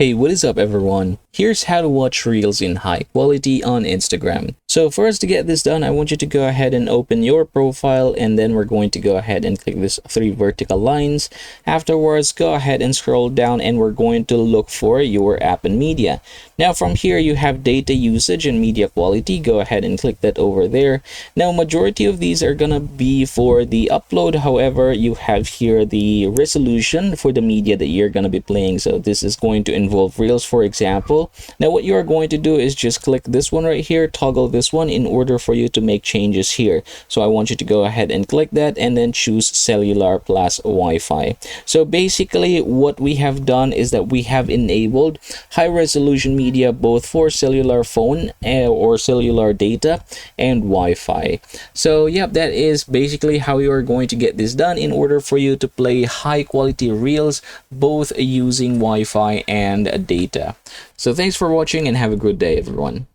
Hey, what is up everyone? Here's how to watch Reels in high quality on Instagram. So for us to get this done, I want you to go ahead and open your profile, and then we're going to go ahead and click this three vertical lines. Afterwards, go ahead and scroll down and we're going to look for your app and media. Now from here, you have data usage and media quality. Go ahead and click that over there. Now majority of these are gonna be for the upload. However, you have here the resolution for the media that you're gonna be playing. So this is going to involve Reels, for example. Now what you are going to do is just click this one right here, toggle this one in order for you to make changes here. So I want you to go ahead and click that and then choose cellular plus Wi-Fi. So basically what we have done is that we have enabled high resolution media both for cellular phone or cellular data and Wi-Fi. So yeah, that is basically how you are going to get this done in order for you to play high quality Reels both using Wi-Fi and data. So thanks for watching and have a good day everyone.